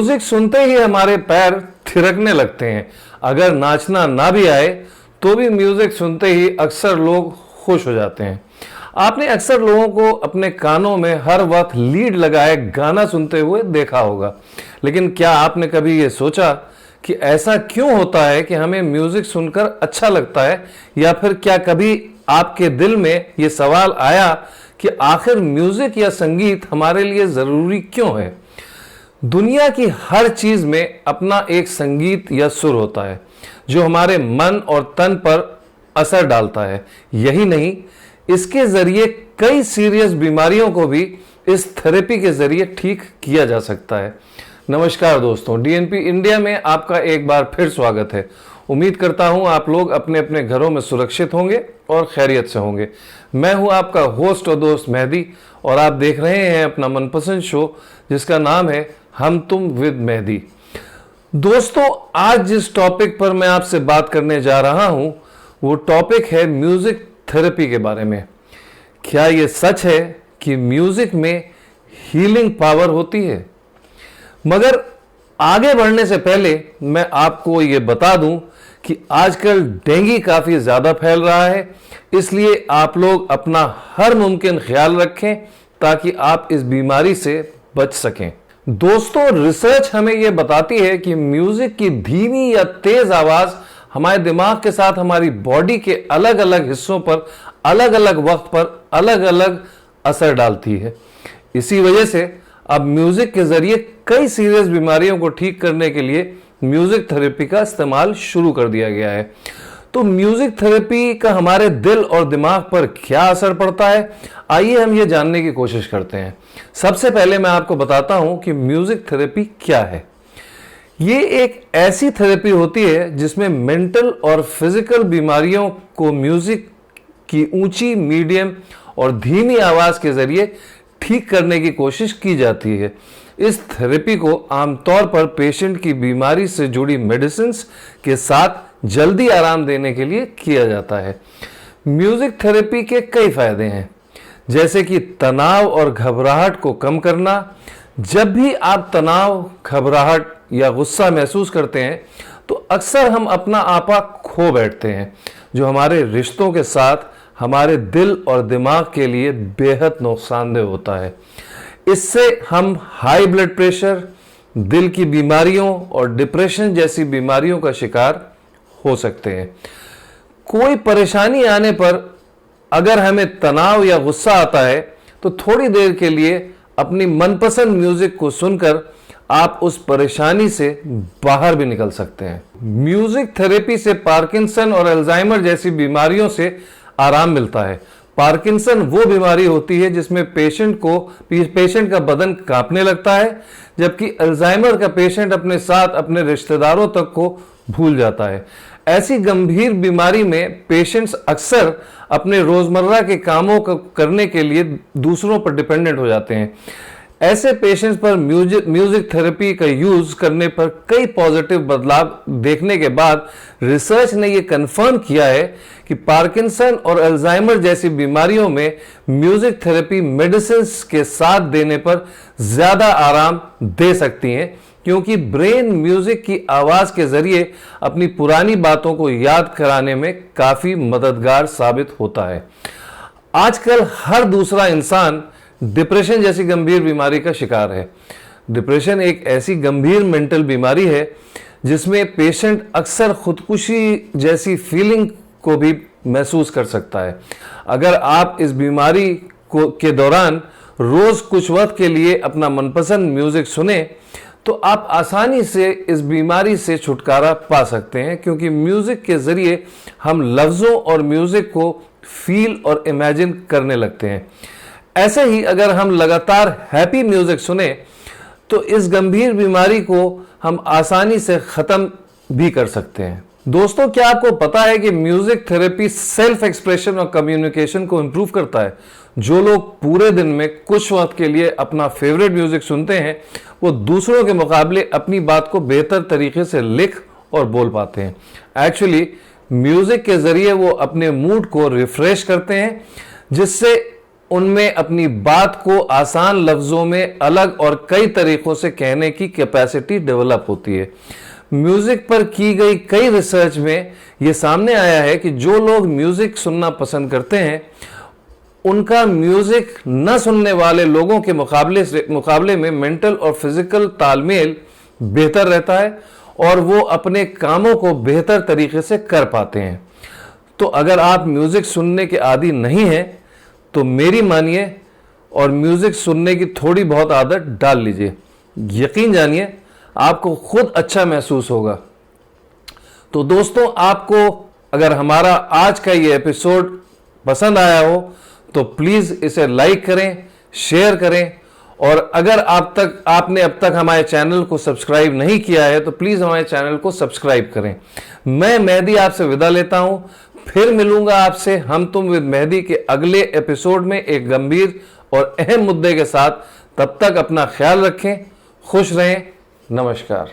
Music सुनते ही हमारे पैर थिरकने लगते हैं। अगर नाचना ना भी आए तो भी म्यूजिक सुनते ही अक्सर लोग खुश हो जाते हैं। आपने अक्सर लोगों को अपने कानों में हर वक्त लीड लगाए गाना सुनते हुए देखा होगा, लेकिन क्या आपने कभी ये सोचा कि ऐसा क्यों होता है कि हमें म्यूजिक सुनकर अच्छा लगता है? या फिर क्या कभी आपके दिल में ये सवाल आया कि आखिर म्यूजिक या संगीत हमारे लिए जरूरी क्यों है? दुनिया की हर चीज में अपना एक संगीत या सुर होता है जो हमारे मन और तन पर असर डालता है। यही नहीं, इसके जरिए कई सीरियस बीमारियों को भी इस थेरेपी के जरिए ठीक किया जा सकता है। नमस्कार दोस्तों, डीएनपी इंडिया में आपका एक बार फिर स्वागत है। उम्मीद करता हूं आप लोग अपने अपने घरों में सुरक्षित होंगे और खैरियत से होंगे। मैं हूं आपका होस्ट और दोस्त मेहदी और आप देख रहे हैं अपना मनपसंद शो जिसका नाम है हम तुम विद मेहदी। दोस्तों, आज जिस टॉपिक पर मैं आपसे बात करने जा रहा हूं वो टॉपिक है म्यूजिक थेरेपी के बारे में। क्या ये सच है कि म्यूजिक में हीलिंग पावर होती है? मगर आगे बढ़ने से पहले मैं आपको ये बता दूं कि आजकल डेंगू काफी ज्यादा फैल रहा है, इसलिए आप लोग अपना हर मुमकिन ख्याल रखें ताकि आप इस बीमारी से बच सकें। दोस्तों, रिसर्च हमें यह बताती है कि म्यूजिक की धीमी या तेज आवाज हमारे दिमाग के साथ हमारी बॉडी के अलग अलग हिस्सों पर अलग अलग वक्त पर अलग अलग असर डालती है। इसी वजह से अब म्यूजिक के जरिए कई सीरियस बीमारियों को ठीक करने के लिए म्यूजिक थेरेपी का इस्तेमाल शुरू कर दिया गया है। तो म्यूजिक थेरेपी का हमारे दिल और दिमाग पर क्या असर पड़ता है, आइए हम ये जानने की कोशिश करते हैं। सबसे पहले मैं आपको बताता हूं कि म्यूजिक थेरेपी क्या है। ये एक ऐसी थेरेपी होती है जिसमें मेंटल और फिजिकल बीमारियों को म्यूजिक की ऊंची, मीडियम और धीमी आवाज के जरिए ठीक करने की कोशिश की जाती है। इस थेरेपी को आमतौर पर पेशेंट की बीमारी से जुड़ी मेडिसिन के साथ जल्दी आराम देने के लिए किया जाता है। म्यूजिक थेरेपी के कई फायदे हैं, जैसे कि तनाव और घबराहट को कम करना। जब भी आप तनाव, घबराहट या गुस्सा महसूस करते हैं तो अक्सर हम अपना आपा खो बैठते हैं, जो हमारे रिश्तों के साथ हमारे दिल और दिमाग के लिए बेहद नुकसानदेह होता है। इससे हम हाई ब्लड प्रेशर, दिल की बीमारियों और डिप्रेशन जैसी बीमारियों का शिकार हो सकते हैं। कोई परेशानी आने पर अगर हमें तनाव या गुस्सा आता है तो थोड़ी देर के लिए अपनी मनपसंद म्यूजिक को सुनकर आप उस परेशानी से बाहर भी निकल सकते हैं। म्यूजिक थेरेपी से पार्किंसन और अल्जाइमर जैसी बीमारियों से आराम मिलता है। पार्किंसन वो बीमारी होती है जिसमें पेशेंट का बदन कांपने लगता है, जबकि अल्जाइमर का पेशेंट अपने साथ अपने रिश्तेदारों तक को भूल जाता है। ऐसी गंभीर बीमारी में पेशेंट्स अक्सर अपने रोजमर्रा के कामों को करने के लिए दूसरों पर डिपेंडेंट हो जाते हैं। ऐसे पेशेंट्स पर म्यूजिक थेरेपी का यूज करने पर कई पॉजिटिव बदलाव देखने के बाद रिसर्च ने यह कंफर्म किया है कि पार्किंसन और अल्जाइमर जैसी बीमारियों में म्यूजिक थेरेपी मेडिसिन के साथ देने पर ज्यादा आराम दे सकती हैं, क्योंकि ब्रेन म्यूजिक की आवाज के जरिए अपनी पुरानी बातों को याद कराने में काफी मददगार साबित होता है। आजकल हर दूसरा इंसान डिप्रेशन जैसी गंभीर बीमारी का शिकार है। डिप्रेशन एक ऐसी गंभीर मेंटल बीमारी है जिसमें पेशेंट अक्सर खुदकुशी जैसी फीलिंग को भी महसूस कर सकता है। अगर आप इस बीमारी के दौरान रोज कुछ वक्त के लिए अपना मनपसंद म्यूजिक सुने तो आप आसानी से इस बीमारी से छुटकारा पा सकते हैं, क्योंकि म्यूजिक के जरिए हम लफ्जों और म्यूजिक को फील और इमेजिन करने लगते हैं। ऐसे ही अगर हम लगातार हैप्पी म्यूजिक सुने तो इस गंभीर बीमारी को हम आसानी से खत्म भी कर सकते हैं। दोस्तों, क्या आपको पता है कि म्यूजिक थेरेपी सेल्फ एक्सप्रेशन और कम्युनिकेशन को इंप्रूव करता है? जो लोग पूरे दिन में कुछ वक्त के लिए अपना फेवरेट म्यूजिक सुनते हैं वो दूसरों के मुकाबले अपनी बात को बेहतर तरीके से लिख और बोल पाते हैं। एक्चुअली म्यूजिक के जरिए वो अपने मूड को रिफ्रेश करते हैं, जिससे उनमें अपनी बात को आसान लफ्जों में अलग और कई तरीकों से कहने की कैपेसिटी डेवलप होती है। म्यूजिक पर की गई कई रिसर्च में यह सामने आया है कि जो लोग म्यूजिक सुनना पसंद करते हैं उनका म्यूजिक न सुनने वाले लोगों के मुकाबले में मेंटल और फिजिकल तालमेल बेहतर रहता है और वो अपने कामों को बेहतर तरीके से कर पाते हैं। तो अगर आप म्यूजिक सुनने के आदी नहीं हैं तो मेरी मानिए और म्यूजिक सुनने की थोड़ी बहुत आदत डाल लीजिए। यकीन जानिए आपको खुद अच्छा महसूस होगा। तो दोस्तों, आपको अगर हमारा आज का ये एपिसोड पसंद आया हो तो प्लीज इसे लाइक करें, शेयर करें, और अगर आपने अब तक हमारे चैनल को सब्सक्राइब नहीं किया है तो प्लीज हमारे चैनल को सब्सक्राइब करें। मैं मेहदी आपसे विदा लेता हूं, फिर मिलूंगा आपसे हम तुम विद मेहदी के अगले एपिसोड में एक गंभीर और अहम मुद्दे के साथ। तब तक अपना ख्याल रखें, खुश रहें, नमस्कार।